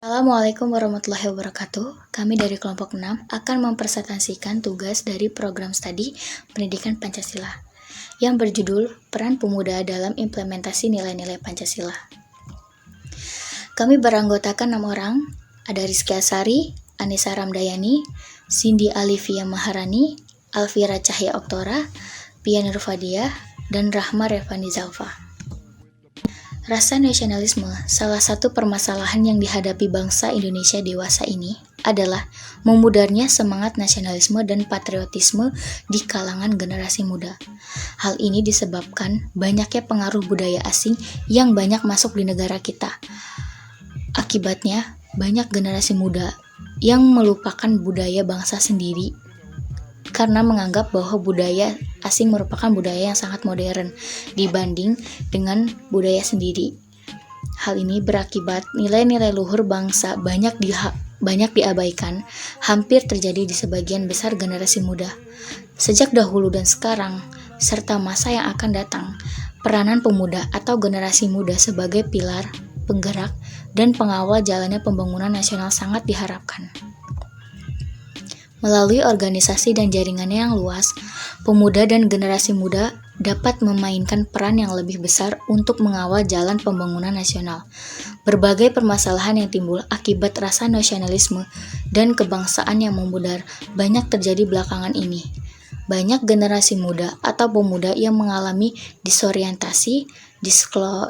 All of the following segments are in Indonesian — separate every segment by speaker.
Speaker 1: Assalamualaikum warahmatullahi wabarakatuh. Kami dari kelompok 6 akan mempresentasikan tugas dari program studi Pendidikan Pancasila yang berjudul Peran Pemuda dalam Implementasi Nilai-Nilai Pancasila. Kami beranggotakan 6 orang, ada Rizky Asari, Anissa Ramdayani, Cindy Alivia Maharani, Alvira Cahya Oktora, Pia Nurfadiah, dan Rahma Revani Zalfa. Rasa nasionalisme, salah satu permasalahan yang dihadapi bangsa Indonesia dewasa ini adalah memudarnya semangat nasionalisme dan patriotisme di kalangan generasi muda. Hal ini disebabkan banyaknya pengaruh budaya asing yang banyak masuk di negara kita. Akibatnya, banyak generasi muda yang melupakan budaya bangsa sendiri karena menganggap bahwa budaya asing merupakan budaya yang sangat modern dibanding dengan budaya sendiri. Hal ini berakibat nilai-nilai luhur bangsa banyak diabaikan, hampir terjadi di sebagian besar generasi muda. Sejak dahulu dan sekarang, serta masa yang akan datang, peranan pemuda atau generasi muda sebagai pilar, penggerak, dan pengawal jalannya pembangunan nasional sangat diharapkan. Melalui organisasi dan jaringannya yang luas, pemuda dan generasi muda dapat memainkan peran yang lebih besar untuk mengawal jalan pembangunan nasional. Berbagai permasalahan yang timbul akibat rasa nasionalisme dan kebangsaan yang memudar banyak terjadi belakangan ini. Banyak generasi muda atau pemuda yang mengalami disorientasi,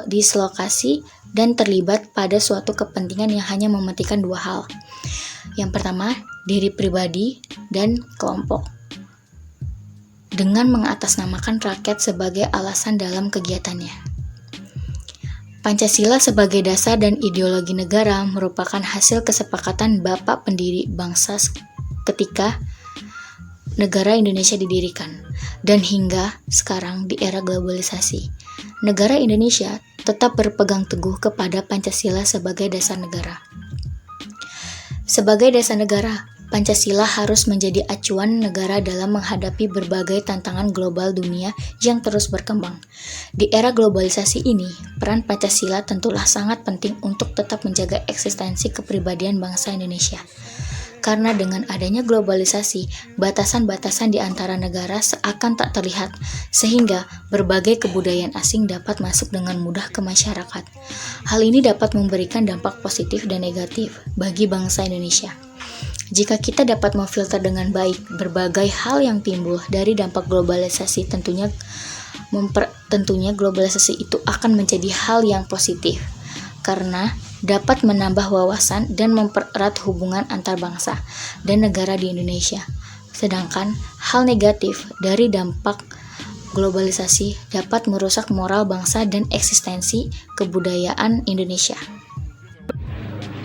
Speaker 1: dislokasi, dan terlibat pada suatu kepentingan yang hanya mementingkan dua hal. Yang pertama, diri pribadi dan kelompok, dengan mengatasnamakan rakyat sebagai alasan dalam kegiatannya. Pancasila sebagai dasar dan ideologi negara merupakan hasil kesepakatan Bapak pendiri bangsa ketika negara Indonesia didirikan, dan hingga sekarang di era globalisasi. Negara Indonesia tetap berpegang teguh kepada Pancasila sebagai dasar negara. Sebagai dasar negara, Pancasila harus menjadi acuan negara dalam menghadapi berbagai tantangan global dunia yang terus berkembang. Di era globalisasi ini, peran Pancasila tentulah sangat penting untuk tetap menjaga eksistensi kepribadian bangsa Indonesia. Karena dengan adanya globalisasi, batasan-batasan di antara negara seakan tak terlihat, sehingga berbagai kebudayaan asing dapat masuk dengan mudah ke masyarakat. Hal ini dapat memberikan dampak positif dan negatif bagi bangsa Indonesia. Jika kita dapat memfilter dengan baik berbagai hal yang timbul dari dampak globalisasi, tentunya globalisasi itu akan menjadi hal yang positif, karena dapat menambah wawasan dan mempererat hubungan antar bangsa dan negara di Indonesia. Sedangkan hal negatif dari dampak globalisasi dapat merusak moral bangsa dan eksistensi kebudayaan Indonesia.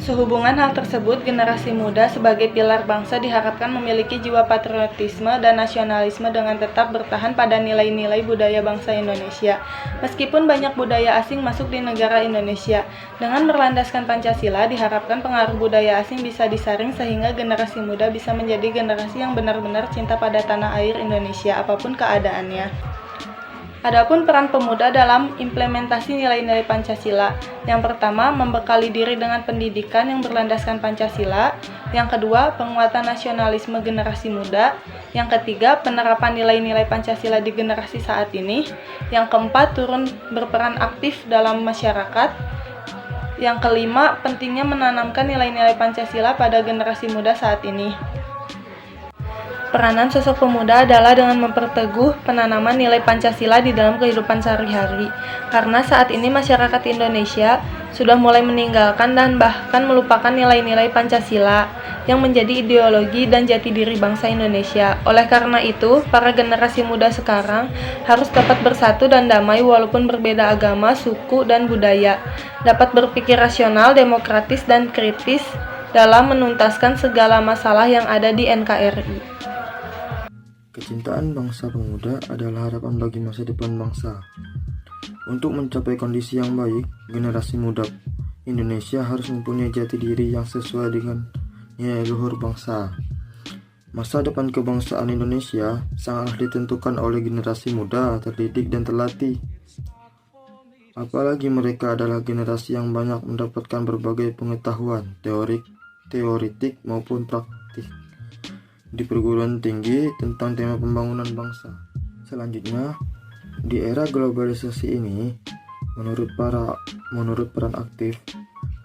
Speaker 2: Sehubungan hal tersebut, generasi muda sebagai pilar bangsa diharapkan memiliki jiwa patriotisme dan nasionalisme dengan tetap bertahan pada nilai-nilai budaya bangsa Indonesia. Meskipun banyak budaya asing masuk di negara Indonesia, dengan berlandaskan Pancasila diharapkan pengaruh budaya asing bisa disaring sehingga generasi muda bisa menjadi generasi yang benar-benar cinta pada tanah air Indonesia apapun keadaannya. Adapun peran pemuda dalam implementasi nilai-nilai Pancasila. Yang pertama, membekali diri dengan pendidikan yang berlandaskan Pancasila. Yang kedua, penguatan nasionalisme generasi muda. Yang ketiga, penerapan nilai-nilai Pancasila di generasi saat ini. Yang keempat, turun berperan aktif dalam masyarakat. Yang kelima, pentingnya menanamkan nilai-nilai Pancasila pada generasi muda saat ini. Peranan sosok pemuda adalah dengan memperteguh penanaman nilai Pancasila di dalam kehidupan sehari-hari. Karena saat ini masyarakat Indonesia sudah mulai meninggalkan dan bahkan melupakan nilai-nilai Pancasila yang menjadi ideologi dan jati diri bangsa Indonesia. Oleh karena itu, para generasi muda sekarang harus dapat bersatu dan damai walaupun berbeda agama, suku, dan budaya. Dapat berpikir rasional, demokratis, dan kritis dalam menuntaskan segala masalah yang ada di NKRI.
Speaker 3: Kecintaan bangsa pemuda adalah harapan bagi masa depan bangsa. Untuk mencapai kondisi yang baik, generasi muda Indonesia harus mempunyai jati diri yang sesuai dengan nilai luhur bangsa. Masa depan kebangsaan Indonesia sangatlah ditentukan oleh generasi muda terdidik dan terlatih. Apalagi mereka adalah generasi yang banyak mendapatkan berbagai pengetahuan teoritik maupun praktik di perguruan tinggi tentang tema pembangunan bangsa. Selanjutnya, di era globalisasi ini, menurut peran aktif,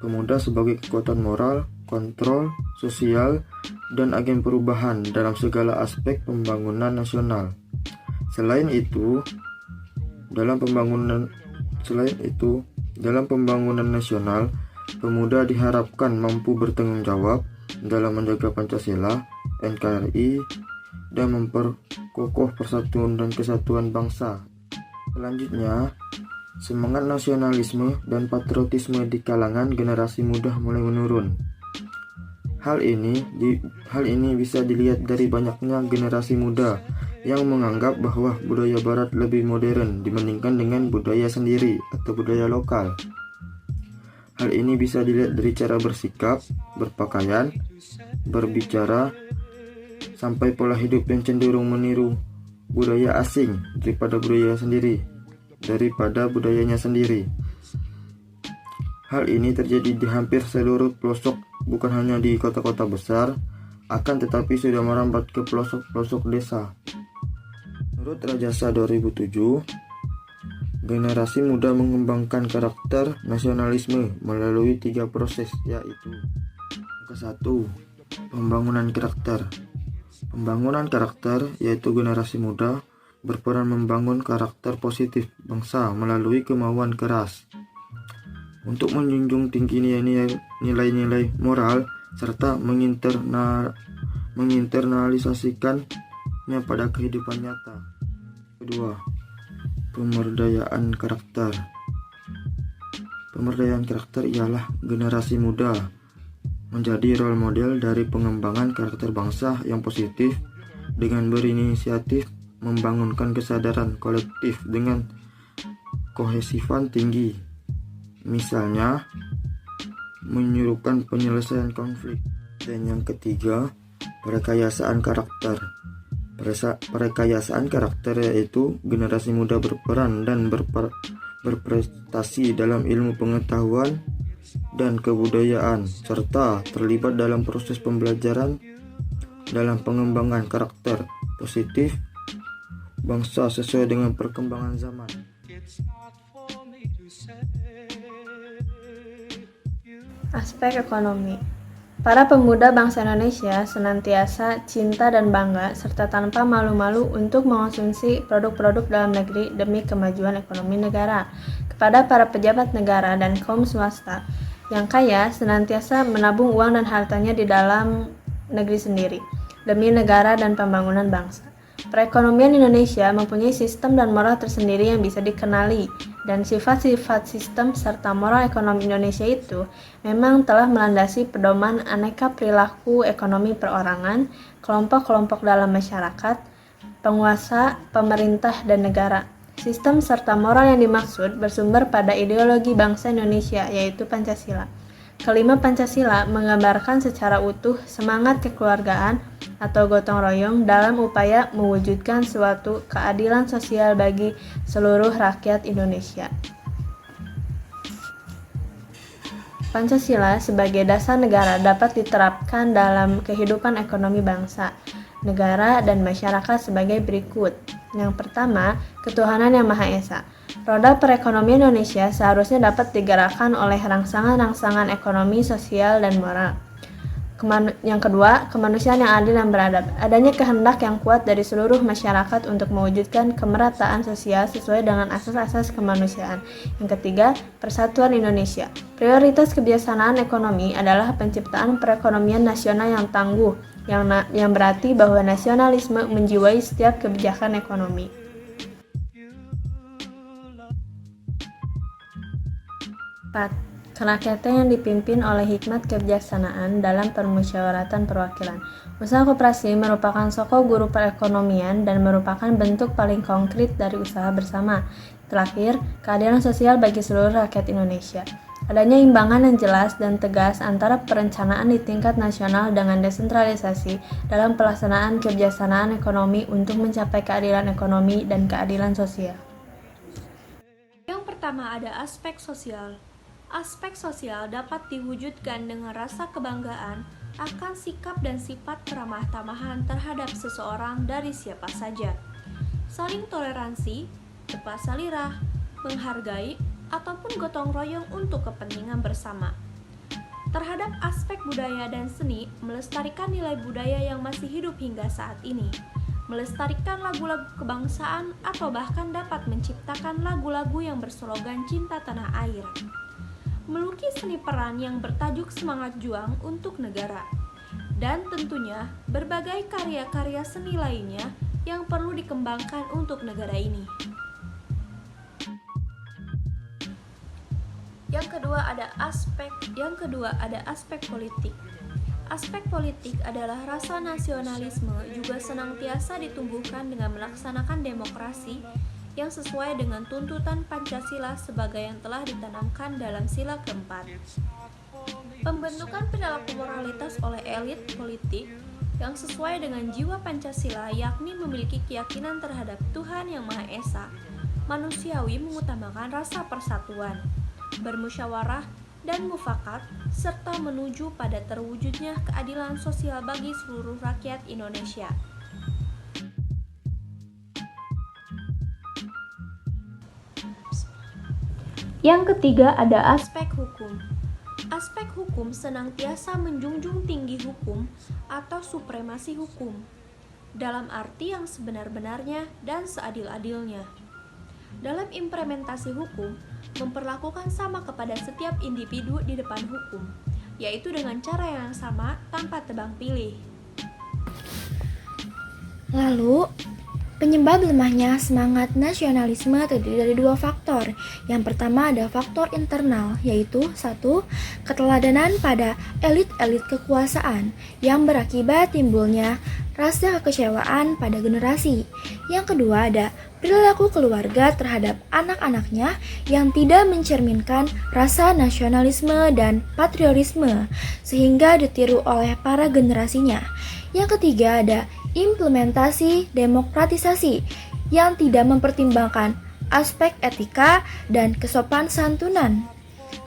Speaker 3: pemuda sebagai kekuatan moral, kontrol, sosial, dan agen perubahan dalam segala aspek pembangunan nasional. Selain itu, dalam pembangunan nasional, pemuda diharapkan mampu bertanggung jawab dalam menjaga Pancasila, NKRI, dan memperkokoh persatuan dan kesatuan bangsa. Selanjutnya, semangat nasionalisme dan patriotisme di kalangan generasi muda mulai menurun. Hal ini bisa dilihat dari banyaknya generasi muda yang menganggap bahwa budaya barat lebih modern dibandingkan dengan budaya sendiri atau budaya lokal. Hal ini bisa dilihat dari cara bersikap, berpakaian, berbicara, sampai pola hidup yang cenderung meniru budaya asing daripada budayanya sendiri. Hal ini terjadi di hampir seluruh pelosok, bukan hanya di kota-kota besar, akan tetapi sudah merambat ke pelosok-pelosok desa. Menurut Rajasa 2007, generasi muda mengembangkan karakter nasionalisme melalui 3 proses, yaitu: ke-1, pembangunan karakter. Pembangunan karakter yaitu generasi muda berperan membangun karakter positif bangsa melalui kemauan keras untuk menjunjung tinggi nilai-nilai moral serta menginternalisasikannya pada kehidupan nyata. Kedua, pemberdayaan karakter. Pemberdayaan karakter ialah generasi muda menjadi role model dari pengembangan karakter bangsa yang positif dengan berinisiatif membangunkan kesadaran kolektif dengan kohesifan tinggi. Misalnya, menyuruhkan penyelesaian konflik. Dan yang ketiga, perekayasaan karakter. Perekayasaan karakter yaitu generasi muda berperan dan berprestasi dalam ilmu pengetahuan dan kebudayaan serta terlibat dalam proses pembelajaran dalam pengembangan karakter positif bangsa sesuai dengan perkembangan zaman.
Speaker 4: Aspek ekonomi. Para pemuda bangsa Indonesia senantiasa cinta dan bangga serta tanpa malu-malu untuk mengonsumsi produk-produk dalam negeri demi kemajuan ekonomi negara. Kepada para pejabat negara dan kaum swasta yang kaya senantiasa menabung uang dan hartanya di dalam negeri sendiri demi negara dan pembangunan bangsa. Perekonomian Indonesia mempunyai sistem dan moral tersendiri yang bisa dikenali, dan sifat-sifat sistem serta moral ekonomi Indonesia itu memang telah melandasi pedoman aneka perilaku ekonomi perorangan, kelompok-kelompok dalam masyarakat, penguasa, pemerintah, dan negara. Sistem serta moral yang dimaksud bersumber pada ideologi bangsa Indonesia, yaitu Pancasila. Kelima Pancasila menggambarkan secara utuh semangat kekeluargaan atau gotong royong dalam upaya mewujudkan suatu keadilan sosial bagi seluruh rakyat Indonesia. Pancasila sebagai dasar negara dapat diterapkan dalam kehidupan ekonomi bangsa, negara, dan masyarakat sebagai berikut. Yang pertama, ketuhanan yang Maha Esa. Roda perekonomian Indonesia seharusnya dapat digerakkan oleh rangsangan-rangsangan ekonomi, sosial, dan moral. Yang kedua, kemanusiaan yang adil dan beradab. Adanya kehendak yang kuat dari seluruh masyarakat untuk mewujudkan kemerataan sosial sesuai dengan asas-asas kemanusiaan. Yang ketiga, persatuan Indonesia. Prioritas kebijaksanaan ekonomi adalah penciptaan perekonomian nasional yang tangguh, yang berarti bahwa nasionalisme menjiwai setiap kebijakan ekonomi. 4. Kerakyatan yang dipimpin oleh hikmat kebijaksanaan dalam permusyawaratan perwakilan. Usaha koperasi merupakan soko guru perekonomian dan merupakan bentuk paling konkret dari usaha bersama. Terakhir, keadilan sosial bagi seluruh rakyat Indonesia. Adanya imbangan yang jelas dan tegas antara perencanaan di tingkat nasional dengan desentralisasi dalam pelaksanaan kebijaksanaan ekonomi untuk mencapai keadilan ekonomi dan keadilan sosial. pertama ada aspek sosial. Aspek sosial dapat diwujudkan dengan rasa kebanggaan akan sikap dan sifat keramah tamahan terhadap seseorang dari siapa saja. Saling toleransi, tepat salirah, menghargai, ataupun gotong royong untuk kepentingan bersama. Terhadap aspek budaya dan seni, melestarikan nilai budaya yang masih hidup hingga saat ini. Melestarikan lagu-lagu kebangsaan atau bahkan dapat menciptakan lagu-lagu yang berslogan cinta tanah air. Melukis seni peran yang bertajuk semangat juang untuk negara. Dan tentunya berbagai karya-karya seni lainnya yang perlu dikembangkan untuk negara ini. Yang kedua ada aspek politik. Aspek politik adalah rasa nasionalisme juga senantiasa ditumbuhkan dengan melaksanakan demokrasi yang sesuai dengan tuntutan Pancasila sebagai yang telah ditanamkan dalam sila keempat. Pembentukan perilaku moralitas oleh elit politik yang sesuai dengan jiwa Pancasila, yakni memiliki keyakinan terhadap Tuhan Yang Maha Esa, manusiawi, mengutamakan rasa persatuan, bermusyawarah dan mufakat, serta menuju pada terwujudnya keadilan sosial bagi seluruh rakyat Indonesia. Yang ketiga ada aspek hukum. Aspek hukum senantiasa menjunjung tinggi hukum atau supremasi hukum dalam arti yang sebenar-benarnya dan seadil-adilnya. Dalam implementasi hukum, memperlakukan sama kepada setiap individu di depan hukum, yaitu dengan cara yang sama tanpa tebang pilih.
Speaker 1: Lalu, penyebab lemahnya semangat nasionalisme terdiri dari dua faktor. Yang pertama ada faktor internal, yaitu 1. Keteladanan pada elit-elit kekuasaan yang berakibat timbulnya rasa kekecewaan pada generasi. Yang kedua ada perilaku keluarga terhadap anak-anaknya yang tidak mencerminkan rasa nasionalisme dan patriotisme sehingga ditiru oleh para generasinya. Yang ketiga ada implementasi demokratisasi yang tidak mempertimbangkan aspek etika dan kesopan santunan.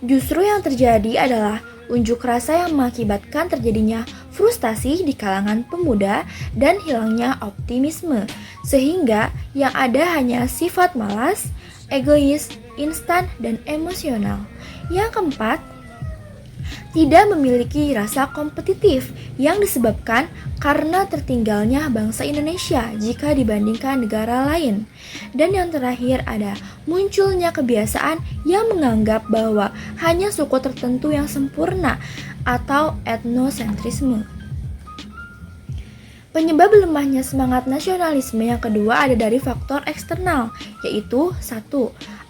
Speaker 1: Justru yang terjadi adalah unjuk rasa yang mengakibatkan terjadinya frustasi di kalangan pemuda dan hilangnya optimisme, sehingga yang ada hanya sifat malas, egois, instan, dan emosional. Yang keempat, tidak memiliki rasa kompetitif yang disebabkan karena tertinggalnya bangsa Indonesia jika dibandingkan negara lain. Dan yang terakhir ada munculnya kebiasaan yang menganggap bahwa hanya suku tertentu yang sempurna atau etnosentrisme. Penyebab lemahnya semangat nasionalisme yang kedua ada dari faktor eksternal, yaitu 1.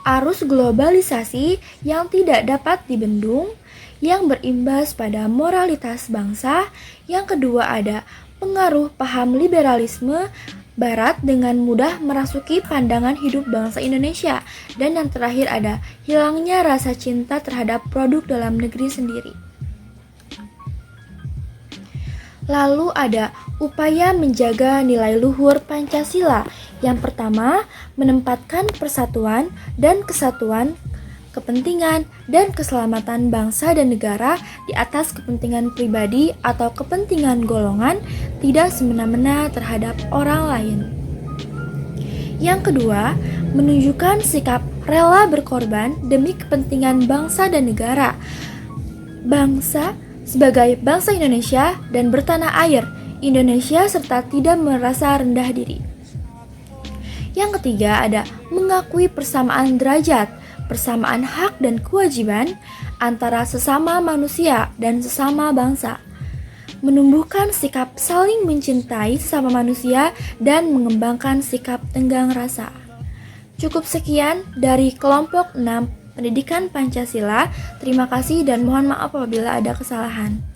Speaker 1: Arus globalisasi yang tidak dapat dibendung yang berimbas pada moralitas bangsa. Yang kedua ada pengaruh paham liberalisme Barat dengan mudah merasuki pandangan hidup bangsa Indonesia. Dan yang terakhir ada hilangnya rasa cinta terhadap produk dalam negeri sendiri. Lalu ada upaya menjaga nilai luhur Pancasila. Yang pertama, menempatkan persatuan dan kesatuan, kepentingan dan keselamatan bangsa dan negara di atas kepentingan pribadi atau kepentingan golongan, tidak semena-mena terhadap orang lain. Yang kedua, menunjukkan sikap rela berkorban demi kepentingan bangsa dan negara. Sebagai bangsa Indonesia dan bertanah air Indonesia serta tidak merasa rendah diri. Yang ketiga ada mengakui persamaan derajat, persamaan hak dan kewajiban antara sesama manusia dan sesama bangsa. Menumbuhkan sikap saling mencintai sesama manusia dan mengembangkan sikap tenggang rasa. Cukup sekian dari kelompok 6 Pendidikan Pancasila. Terima kasih dan mohon maaf apabila ada kesalahan.